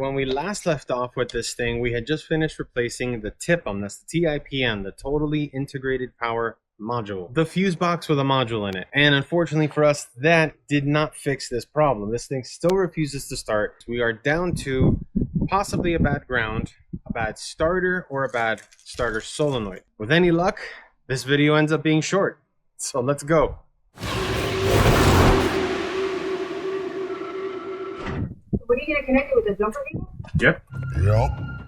when we last left off with this thing, we had just finished replacing the TIPM, that's the TIPM, the Totally Integrated Power Module, the fuse box with a module in it. And unfortunately for us, that did not fix this problem. This thing still refuses to start. We are down to possibly a bad ground, a bad starter, or a bad starter solenoid. With any luck, this video ends up being short. So let's go. What are you going to connect it with, a jumper cable? Yep.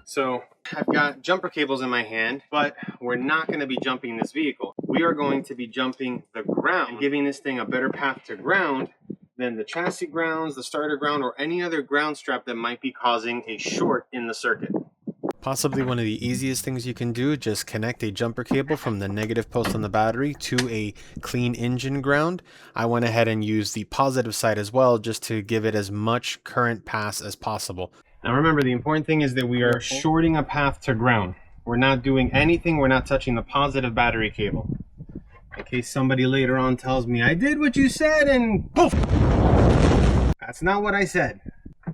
So I've got jumper cables in my hand, but we're not going to be jumping this vehicle. We are going to be jumping the ground, giving this thing a better path to ground than the chassis grounds, the starter ground, or any other ground strap that might be causing a short in the circuit. Possibly one of the easiest things you can do, just connect a jumper cable from the negative post on the battery to a clean engine ground. I went ahead and used the positive side as well, just to give it as much current pass as possible. Now remember, the important thing is that we are shorting a path to ground. We're not doing anything, we're not touching the positive battery cable. In case somebody later on tells me, I did what you said and poof! That's not what I said.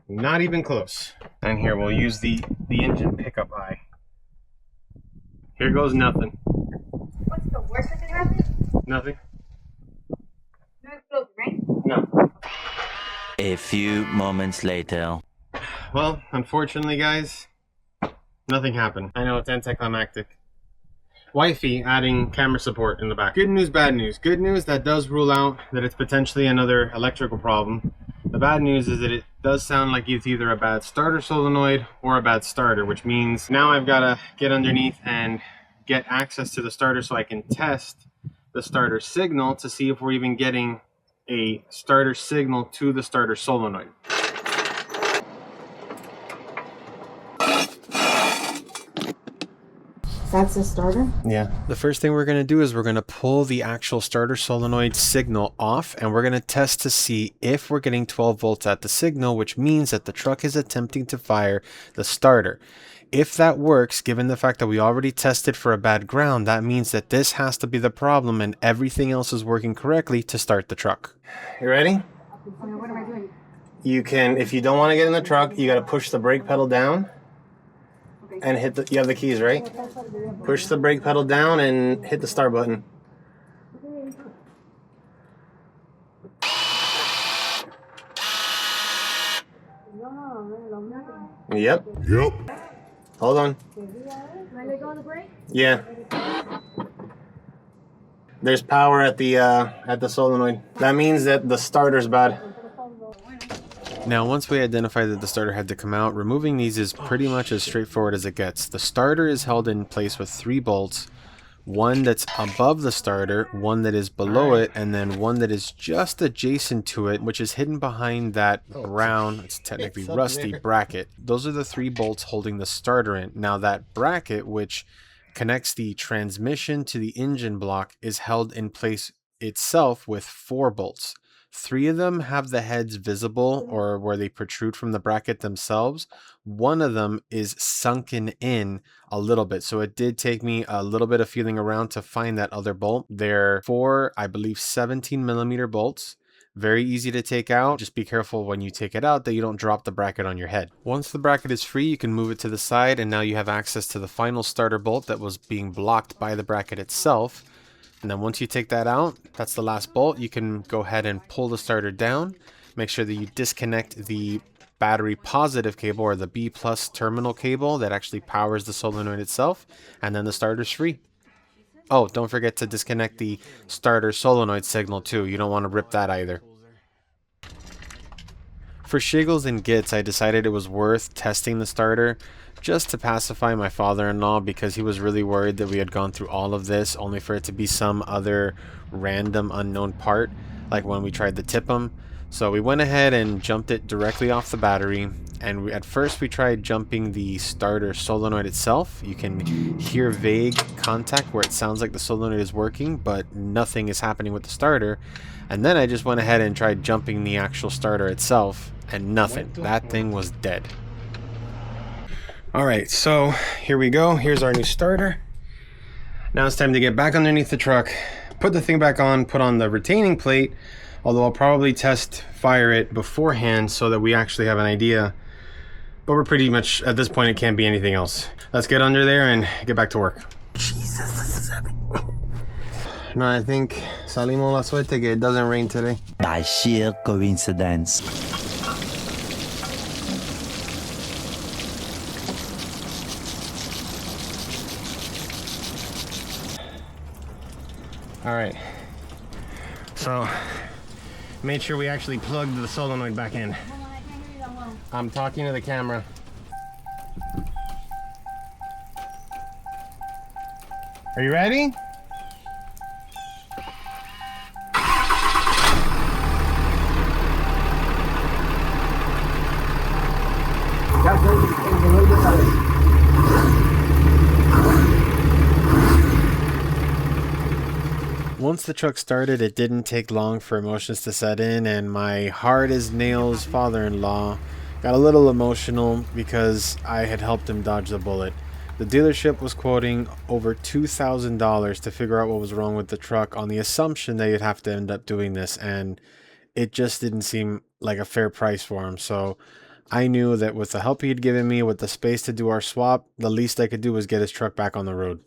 Not even close. And here we'll use the engine pickup eye. Here goes nothing. What's the worst that can happen? Nothing. No explosion, right? No. A few moments later. Well, unfortunately, guys, nothing happened. I know it's anticlimactic. Wifey adding camera support in the back. Good news, bad news. Good news, that does rule out that it's potentially another electrical problem. The bad news is that it does sound like it's either a bad starter solenoid or a bad starter, which means now I've got to get underneath and get access to the starter so I can test the starter signal to see if we're even getting a starter signal to the starter solenoid. That's the starter? Yeah. The first thing we're going to do is we're going to pull the actual starter solenoid signal off, and we're going to test to see if we're getting 12 volts at the signal, which means that the truck is attempting to fire the starter. If that works, given the fact that we already tested for a bad ground, that means that this has to be the problem and everything else is working correctly to start the truck. You ready? What am I doing? You can, if you don't want to get in the truck, you got to push the brake pedal down. And hit the, you have the keys, right? Push the brake pedal down and hit the start button. Yep. Hold on. Yeah. There's power at the solenoid. That means that the starter's bad. Now, once we identified that the starter had to come out, removing these is pretty much as straightforward as it gets. The starter is held in place with 3 bolts, one that's above the starter, one that is below it, and then one that is just adjacent to it, which is hidden behind that brown, it's technically rusty bracket. Those are the 3 bolts holding the starter in. Now, that bracket, which connects the transmission to the engine block, is held in place itself with 4 bolts. 3 of them have the heads visible or where they protrude from the bracket themselves. One of them is sunken in a little bit. So it did take me a little bit of feeling around to find that other bolt. They're 4, I believe, 17mm bolts. Very easy to take out. Just be careful when you take it out that you don't drop the bracket on your head. Once the bracket is free, you can move it to the side, and now you have access to the final starter bolt that was being blocked by the bracket itself. And then once you take that out, that's the last bolt. You can go ahead and pull the starter down. Make sure that you disconnect the battery positive cable or the B+ terminal cable that actually powers the solenoid itself. And then the starter's free. Oh, don't forget to disconnect the starter solenoid signal too. You don't want to rip that either. For shiggles and gits, I decided it was worth testing the starter just to pacify my father-in-law, because he was really worried that we had gone through all of this only for it to be some other random unknown part, like when we tried the TIPM. So we went ahead and jumped it directly off the battery, and at first we tried jumping the starter solenoid itself. You can hear vague contact where it sounds like the solenoid is working, but nothing is happening with the starter. And then I just went ahead and tried jumping the actual starter itself, and nothing. That thing was dead. Alright, so here we go. Here's our new starter. Now it's time to get back underneath the truck, put the thing back on, put on the retaining plate, although I'll probably test fire it beforehand so that we actually have an idea But we're pretty much, at this point, it can't be anything else. Let's get under there and get back to work. Jesus, this is heavy. No, I think salimos la suerte que it doesn't rain today. By sheer coincidence. All right. So, made sure we actually plugged the solenoid back in. Hold on, I can't hear you that well. I'm talking to the camera. Are you ready? Once the truck started, it didn't take long for emotions to set in, and my hard as nails father-in-law got a little emotional because I had helped him dodge the bullet. The dealership was quoting over $2,000 to figure out what was wrong with the truck on the assumption that you'd have to end up doing this, and it just didn't seem like a fair price for him. So I knew that with the help he'd given me, with the space to do our swap, the least I could do was get his truck back on the road.